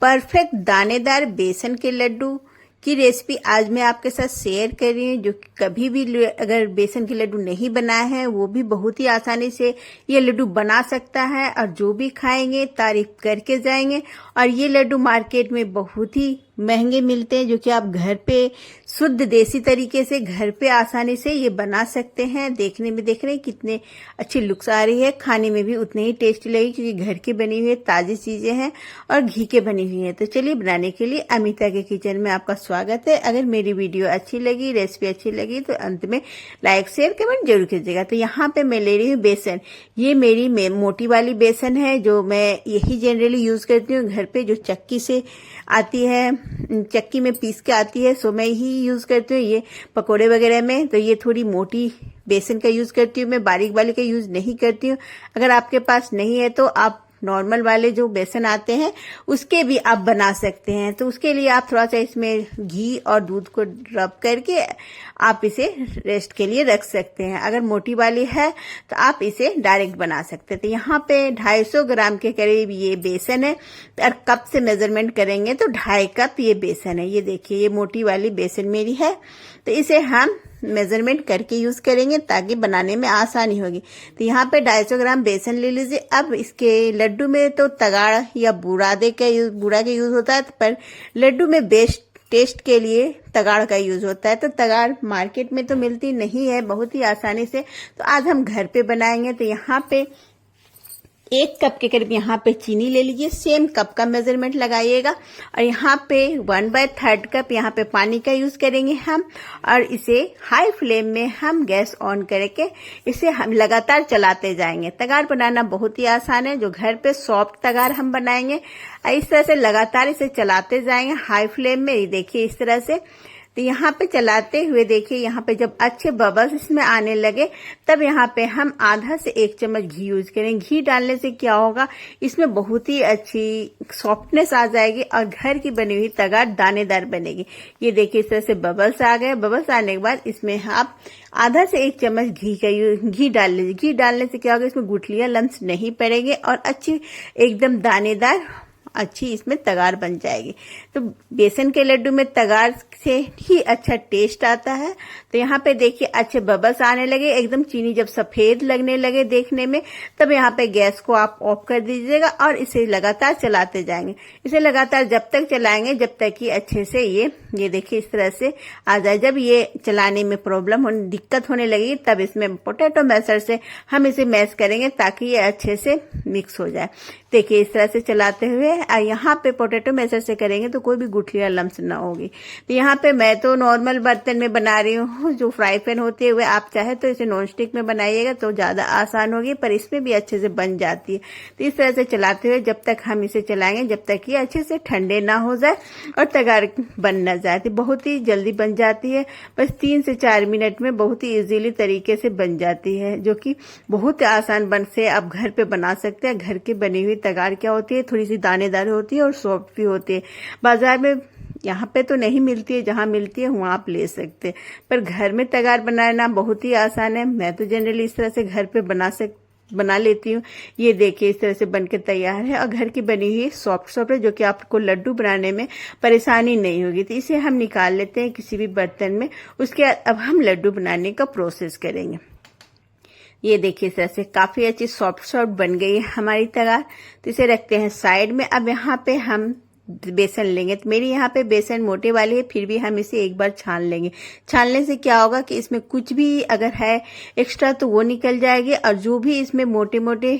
Perfect दानेदार बेसन के लड्डू की रेसिपी आज मैं आपके साथ शेयर कर रही हूँ। जो कभी भी अगर बेसन के लड्डू नहीं बनाए हैं वो भी बहुत ही आसानी से ये लड्डू बना सकता है और जो भी खाएंगे तारीफ करके जाएंगे। और ये लड्डू मार्केट में बहुत ही महंगे मिलते हैं, जो कि आप घर पे शुद्ध देसी तरीके से घर पे आसानी से ये बना सकते हैं। देखने में देख रहे हैं कितने अच्छी लुक्स आ रही है, खाने में भी उतने ही टेस्टी लगेगी क्योंकि घर की बनी हुई ताज़ी चीज़ें हैं और घी के बनी हुई हैं। तो चलिए बनाने के लिए अमिता के किचन में आपका स्वागत है। अगर मेरी वीडियो अच्छी लगी, रेसिपी अच्छी लगी तो अंत में लाइक शेयर कमेंट जरूर कीजिएगा। तो यहाँ पे मैं ले रही हूँ बेसन। ये मेरी मोटी वाली बेसन है जो मैं यही जनरली यूज़ करती हूँ घर पे, जो चक्की से आती है, चक्की में पीस के आती है, सो मैं ही यूज़ करती हूँ ये पकोड़े वगैरह में। तो ये थोड़ी मोटी बेसन का यूज़ करती हूँ मैं, बारीक वाले का यूज़ नहीं करती हूँ। अगर आपके पास नहीं है तो आप नॉर्मल वाले जो बेसन आते हैं उसके भी आप बना सकते हैं। तो उसके लिए आप थोड़ा सा इसमें घी और दूध को रब करके आप इसे रेस्ट के लिए रख सकते हैं। अगर मोटी वाली है तो आप इसे डायरेक्ट बना सकते हैं। तो यहाँ पे 250 ग्राम के करीब ये बेसन है और कप से मेजरमेंट करेंगे तो 2.5 कप ये बेसन है। ये देखिए ये मोटी वाली बेसन मेरी है, तो इसे हम मेजरमेंट करके यूज करेंगे ताकि बनाने में आसानी होगी। तो यहाँ पे 250 ग्राम बेसन ले लीजिए। अब इसके लड्डू में तो तगाड़ या बूरा का यूज होता है, पर लड्डू में बेस्ट टेस्ट के लिए तगाड़ का यूज होता है। तो तगाड़ मार्केट में तो मिलती नहीं है बहुत ही आसानी से, तो आज हम घर पे बनाएंगे। तो यहाँ पे 1 कप के करीब यहाँ पे चीनी ले लीजिए, सेम कप का मेजरमेंट लगाइएगा। और यहाँ पे 1/3 कप यहाँ पे पानी का यूज करेंगे हम, और इसे हाई फ्लेम में हम गैस ऑन करके इसे हम लगातार चलाते जाएंगे। तगाड़ बनाना बहुत ही आसान है, जो घर पे सॉफ्ट तगाड़ हम बनाएंगे। इस तरह से लगातार इसे चलाते जाएंगे हाई फ्लेम में। ये देखिए इस तरह से। तो यहाँ पे चलाते हुए देखिए यहाँ पे जब अच्छे बबल्स इसमें आने लगे तब यहाँ पे हम आधा से 1 चम्मच घी यूज करें। घी डालने से क्या होगा, इसमें बहुत ही अच्छी सॉफ्टनेस आ जाएगी और घर की बनी हुई तगाड़ दानेदार बनेगी। ये देखिए इस तरह से बबल्स आ गए। बबल्स आने के बाद इसमें आप आधा से 1 चम्मच घी डाल लीजिए। घी डालने से क्या होगा, इसमें गुठलियां लम्स नहीं पड़ेंगे और अच्छी एकदम दानेदार अच्छी इसमें तगाड़ बन जाएगी। तो बेसन के लड्डू में तगाड़ से ही अच्छा टेस्ट आता है। तो यहाँ पे देखिए अच्छे बबल्स आने लगे, एकदम चीनी जब सफेद लगने लगे देखने में, तब यहाँ पे गैस को आप ऑफ कर दीजिएगा और इसे लगातार चलाते जाएंगे। इसे लगातार जब तक चलाएंगे जब तक कि अच्छे से ये देखिए इस तरह से आ जाए। जब ये चलाने में दिक्कत होने लगी तब इसमें पोटैटो मैशर से हम इसे मैश करेंगे ताकि ये अच्छे से मिक्स हो जाए। देखिए इस तरह से चलाते हुए यहाँ पे पोटैटो मैशर से करेंगे तो कोई भी गुठलियां लम्स ना होगी। तो यहाँ पे मैं तो नॉर्मल बर्तन में बना रही हूँ, जो फ्राई पैन होती है, आप चाहे तो इसे नॉन स्टिक में बनाइएगा तो ज्यादा आसान होगी, पर इसमें भी अच्छे से बन जाती है। तो इस तरह से चलाते हुए जब तक हम इसे चलाएंगे जब तक ये अच्छे से ठंडे ना हो जाए और तगाड़ बन ना जाए। तो बहुत ही जल्दी बन जाती है, बस 3 से 4 मिनट में बहुत ही इजीली तरीके से बन जाती है, जो कि बहुत आसान बन से आप घर पे बना सकते हैं। घर की बनी हुई तगाड़ क्या होती है, थोड़ी सी दानेदार होती है और सॉफ्ट भी होती है। बाजार में यहाँ पे तो नहीं मिलती है, जहाँ मिलती है वहाँ आप ले सकते हैं, पर घर में तगाड़ बनाना बहुत ही आसान है। मैं तो जनरली इस तरह से घर पे बना लेती हूँ। ये देखिए इस तरह से बनके तैयार है और घर की बनी हुई सॉफ्ट है, जो कि आपको लड्डू बनाने में परेशानी नहीं होगी। तो इसे हम निकाल लेते हैं किसी भी बर्तन में। उसके बाद अब हम लड्डू बनाने का प्रोसेस करेंगे। ये देखिए इस तरह से काफी अच्छी सॉफ्ट बन गई है हमारी तगाड़। तो इसे रखते हैं साइड में। अब यहाँ पे हम बेसन लेंगे। तो मेरी यहाँ पे बेसन मोटे वाली है, फिर भी हम इसे एक बार छान लेंगे। छानने से क्या होगा कि इसमें कुछ भी अगर है एक्स्ट्रा तो वो निकल जाएगी, और जो भी इसमें मोटे मोटे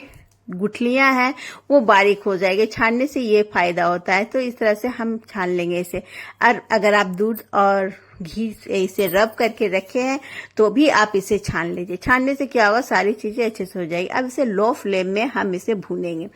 गुठलियां हैं वो बारीक हो जाएगी। छानने से ये फायदा होता है। तो इस तरह से हम छान लेंगे इसे। और अगर आप दूध और घी से इसे रब करके रखे हैं तो भी आप इसे छान लीजिए। छानने से क्या होगा, सारी चीजें अच्छे से हो जाएगी। अब इसे लो फ्लेम में हम इसे भूनेंगे,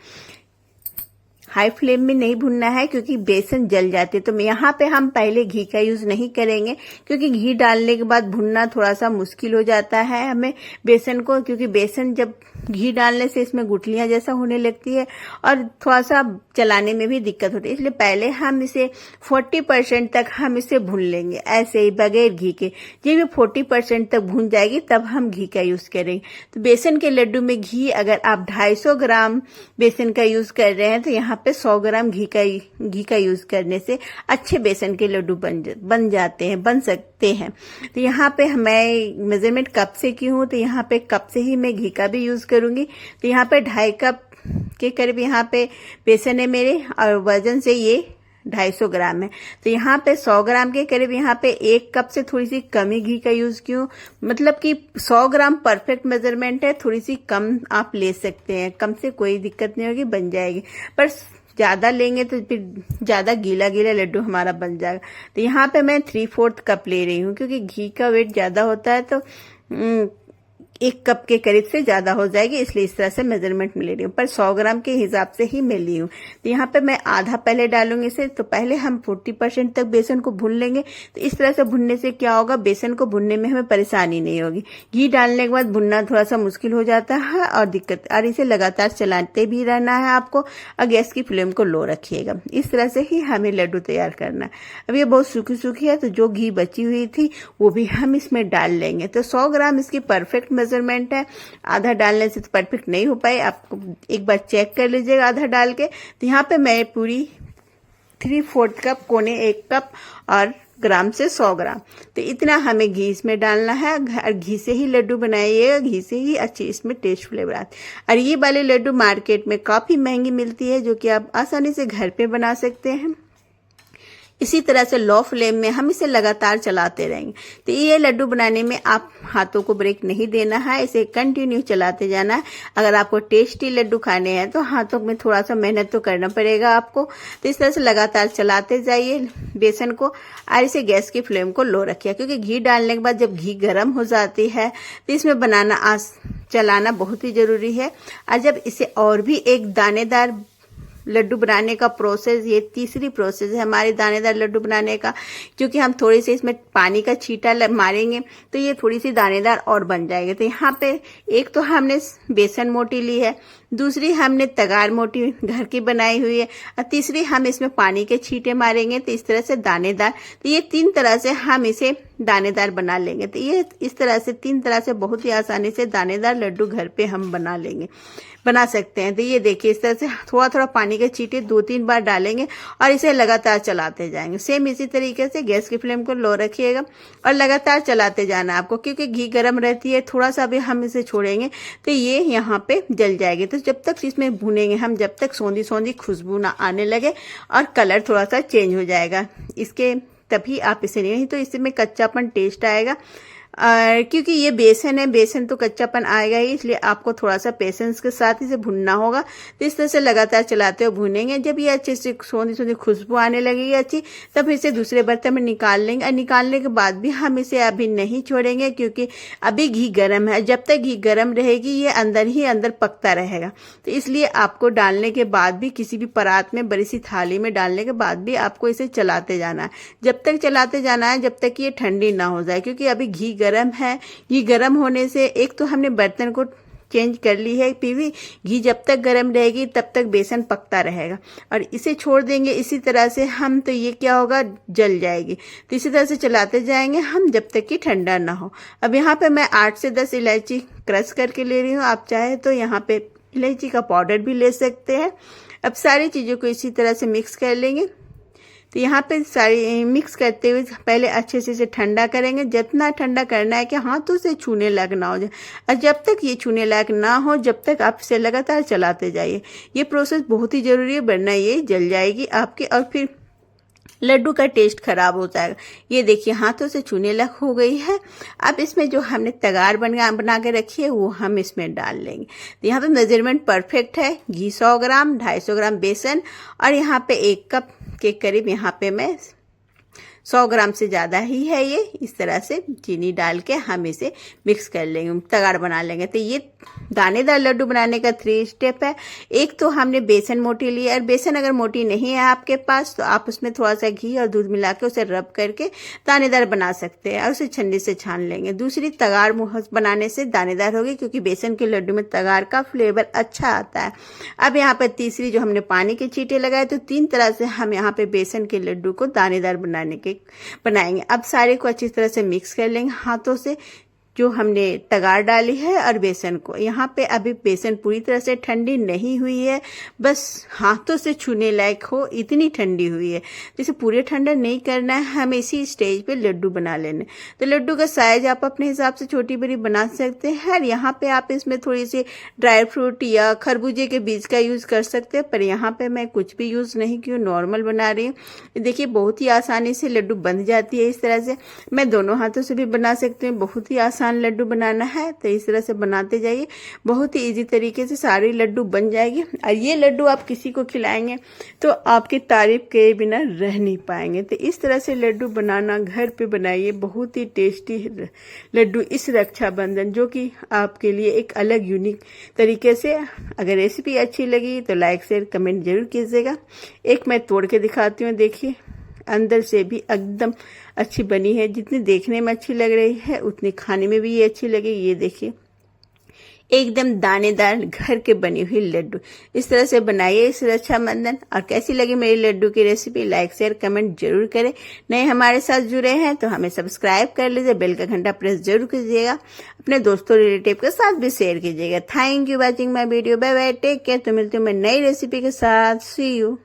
हाई फ्लेम में नहीं भूनना है क्योंकि बेसन जल जाती है। तो यहाँ पे हम पहले घी का यूज नहीं करेंगे क्योंकि घी डालने के बाद भूनना थोड़ा सा मुश्किल हो जाता है हमें बेसन को, क्योंकि बेसन जब घी डालने से इसमें गुठलियां जैसा होने लगती है और थोड़ा सा चलाने में भी दिक्कत होती है। इसलिए पहले हम इसे 40% तक हम इसे भून लेंगे, ऐसे ही बगैर घी के। जब ये 40% तक भून जाएगी तब हम घी का यूज करेंगे। तो बेसन के लड्डू में घी अगर आप 250 ग्राम बेसन का यूज कर रहे हैं तो यहाँ पे 100 ग्राम घी का यूज करने से अच्छे बेसन के लड्डू बन सकते हैं। तो यहाँ पे मैं मेजरमेंट कप से की हूँ, तो यहाँ पे कप से ही मैं घी का भी यूज करूंगी। तो यहाँ पे 2.5 कप के करीब यहाँ पे बेसन है मेरे, और वजन से ये 250 ग्राम है। तो यहाँ पे 100 ग्राम के करीब यहाँ पे 1 कप से थोड़ी सी कम ही घी का यूज किया। मतलब कि 100 ग्राम परफेक्ट मेजरमेंट है, थोड़ी सी कम आप ले सकते हैं, कम से कोई दिक्कत नहीं होगी, बन जाएगी। पर ज्यादा लेंगे तो फिर ज्यादा गीला गीला लड्डू हमारा बन जाएगा। तो यहाँ पे मैं 3/4 कप ले रही हूँ, क्योंकि घी का वेट ज्यादा होता है तो 1 कप के करीब से ज्यादा हो जाएगी, इसलिए इस तरह से मेजरमेंट में ले रही हूँ। पर 100 ग्राम के हिसाब से ही मैं ली हूँ। तो यहाँ पे मैं आधा पहले डालूंगी इसे। तो पहले हम 40% तक बेसन को भून लेंगे। तो इस तरह से भुनने से क्या होगा, बेसन को भुनने में हमें परेशानी नहीं होगी। घी डालने के बाद भुनना थोड़ा सा मुश्किल हो जाता है और दिक्कत, और इसे लगातार चलाते भी रहना है आपको, और गैस की फ्लेम को लो रखिएगा। इस तरह से ही हमें लड्डू तैयार करना है। अब ये बहुत सूखी सूखी है, तो जो घी बची हुई थी वो भी हम इसमें डाल लेंगे। तो 100 ग्राम इसकी परफेक्ट मेजरमेंट है। आधा डालने से तो परफेक्ट नहीं हो पाए, आपको एक बार चेक कर लीजिएगा आधा डाल के। तो यहाँ पे मैं पूरी 3/4 कप, 1 कप और ग्राम से 100 ग्राम, तो इतना हमें घी इसमें डालना है। और घी से ही लड्डू बनाइएगा, घी से ही अच्छी इसमें टेस्ट फ्लेवर आती है। और ये वाले लड्डू मार्केट में काफी महंगी मिलती है, जो कि आप आसानी से घर पे बना सकते हैं। इसी तरह से लो फ्लेम में हम इसे लगातार चलाते रहेंगे। तो ये लड्डू बनाने में आप हाथों को ब्रेक नहीं देना है, इसे कंटिन्यू चलाते जाना है। अगर आपको टेस्टी लड्डू खाने हैं तो हाथों में थोड़ा सा मेहनत तो करना पड़ेगा आपको। तो इस तरह से लगातार चलाते जाइए बेसन को, और इसे गैस की फ्लेम को लो रखिए, क्योंकि घी डालने के बाद जब घी गर्म हो जाती है तो इसमें चलाना बहुत ही जरूरी है। और जब इसे और भी एक दानेदार लड्डू बनाने का प्रोसेस, ये तीसरी प्रोसेस है हमारे दानेदार लड्डू बनाने का, क्योंकि हम थोड़ी सी इसमें पानी का छींटा मारेंगे तो ये थोड़ी सी दानेदार और बन जाएगी। तो यहाँ पे एक तो हमने बेसन मोटी ली है, दूसरी हमने तगार मोटी घर की बनाई हुई है, और तीसरी हम इसमें पानी के छींटे मारेंगे तो इस तरह से दानेदार। तो ये 3 तरह से हम इसे दानेदार बना लेंगे। तो ये इस तरह से 3 तरह से बहुत ही आसानी से दानेदार लड्डू घर पे हम बना सकते हैं। तो ये देखिए, इस तरह से थोड़ा थोड़ा पानी के छींटे 2-3 बार डालेंगे और इसे लगातार चलाते जाएंगे। सेम इसी तरीके से गैस की फ्लेम को लो रखिएगा और लगातार चलाते जाना है आपको, क्योंकि घी गर्म रहती है। थोड़ा सा भी हम इसे छोड़ेंगे तो ये यहाँ पे जल जाएगी। तो जब तक इसमें भूनेंगे हम, जब तक सौंधी सौंधी खुशबू ना आने लगे और कलर थोड़ा सा चेंज हो जाएगा इसके, तभी आप इसे नहीं तो इसमें कच्चापन टेस्ट आएगा। क्योंकि ये बेसन है, बेसन तो कच्चापन आएगा ही, इसलिए आपको थोड़ा सा पेशेंस के साथ इसे भुनना होगा। तो इस तरह से लगातार चलाते हुए भुनेंगे। जब ये अच्छे से सौंधी सौंधी खुशबू आने लगेगी अच्छी, तब इसे दूसरे बर्तन में निकाल लेंगे। और निकालने के बाद भी हम इसे अभी नहीं छोड़ेंगे, क्योंकि अभी घी गर्म है। जब तक घी गर्म रहेगी ये अंदर ही अंदर पकता रहेगा। तो इसलिए आपको डालने के बाद भी, किसी भी परात में, बड़ी सी थाली में डालने के बाद भी आपको इसे चलाते जाना है। जब तक चलाते जाना है जब तक ये ठंडी ना हो जाए, क्योंकि अभी घी गर्म है। घी गर्म होने से एक तो हमने बर्तन को चेंज कर ली है पीवी, घी जब तक गर्म रहेगी तब तक बेसन पकता रहेगा, और इसे छोड़ देंगे इसी तरह से हम, तो ये क्या होगा, जल जाएगी। तो इसी तरह से चलाते जाएंगे हम जब तक कि ठंडा ना हो। अब यहाँ पे मैं 8 से 10 इलायची क्रश करके ले रही हूँ। आप चाहे तो यहाँ पे इलायची का पाउडर भी ले सकते हैं। अब सारी चीजों को इसी तरह से मिक्स कर लेंगे। तो यहाँ पे सारी मिक्स करते हुए पहले अच्छे से इसे ठंडा करेंगे। जितना ठंडा करना है कि हाथों से छूने लायक ना हो जाए, और जब तक ये छूने लायक ना हो जब तक आप इसे लगातार चलाते जाइए। ये प्रोसेस बहुत ही जरूरी है, वरना ये जल जाएगी आपके और फिर लड्डू का टेस्ट खराब हो जाएगा। ये देखिए हाथों से छूने लायक हो गई है। अब इसमें जो हमने तगार बना के रखी है वो हम इसमें डाल लेंगे। तो यहाँ पे मेजरमेंट परफेक्ट है। घी 100 ग्राम, 250 ग्राम बेसन, और यहाँ पे 1 कप के करीब यहाँ पे मैं 100 ग्राम से ज़्यादा ही है ये। इस तरह से चीनी डाल के हम इसे मिक्स कर लेंगे, तगाड़ बना लेंगे। तो ये दानेदार लड्डू बनाने का 3 स्टेप है। एक तो हमने बेसन मोटी ली, और बेसन अगर मोटी नहीं है आपके पास तो आप उसमें थोड़ा सा घी और दूध मिला के उसे रब करके दानेदार बना सकते हैं और उसे छन्नी से छान लेंगे। दूसरी, तगाड़ बनाने से दानेदार होगी, क्योंकि बेसन के लड्डू में तगाड़ का फ्लेवर अच्छा आता है। अब यहाँ पर तीसरी, जो हमने पानी के छींटे लगाए, तो 3 तरह से हम यहाँ पे बेसन के लड्डू को दानेदार बनाएंगे। अब सारे को अच्छी तरह से मिक्स कर लेंगे हाथों से, जो हमने तगाड़ डाली है और बेसन को। यहाँ पे अभी बेसन पूरी तरह से ठंडी नहीं हुई है, बस हाथों से छूने लायक हो इतनी ठंडी हुई है। जैसे पूरे ठंडा नहीं करना है, हमें इसी स्टेज पे लड्डू बना लेने। तो लड्डू का साइज आप अपने हिसाब से छोटी बड़ी बना सकते हैं। और यहाँ पे आप इसमें थोड़ी सी ड्राई फ्रूट या खरबूजे के बीज का यूज़ कर सकते हैं, पर यहाँ पे मैं कुछ भी यूज़ नहीं की हूँ, नॉर्मल बना रही हूँ। देखिए बहुत ही आसानी से लड्डू बन जाती है। इस तरह से मैं दोनों हाथों से भी बना सकती हूँ। बहुत ही आसान लड्डू बनाना है, तो इस तरह से बनाते जाइए, बहुत ही इजी तरीके से सारे लड्डू बन जाएगी। और ये लड्डू आप किसी को खिलाएंगे तो आपकी तारीफ के बिना रह नहीं पाएंगे। तो इस तरह से लड्डू बनाना, घर पे बनाइए, बहुत ही टेस्टी लड्डू इस रक्षाबंधन, जो कि आपके लिए एक अलग यूनिक तरीके से। अगर रेसिपी अच्छी लगी तो लाइक शेयर कमेंट जरूर कीजिएगा। एक मैं तोड़ के दिखाती हूँ, देखिए अंदर से भी एकदम अच्छी बनी है। जितनी देखने में अच्छी लग रही है उतनी खाने में भी ये अच्छी लगेगी। ये देखिए एकदम दानेदार घर के बनी हुई लड्डू। इस तरह से बनाइए इस रक्षाबंधन। और कैसी लगी मेरी लड्डू की रेसिपी, लाइक शेयर कमेंट जरूर करें। नए हमारे साथ जुड़े हैं तो हमें सब्सक्राइब कर लीजिए, बेल का घंटा प्रेस जरूर कीजिएगा, अपने दोस्तों रिलेटिव के साथ भी शेयर कीजिएगा। Thank you watching my video. Bye bye, take care. तो मिलती हूँ मैं नई रेसिपी के साथ। See you.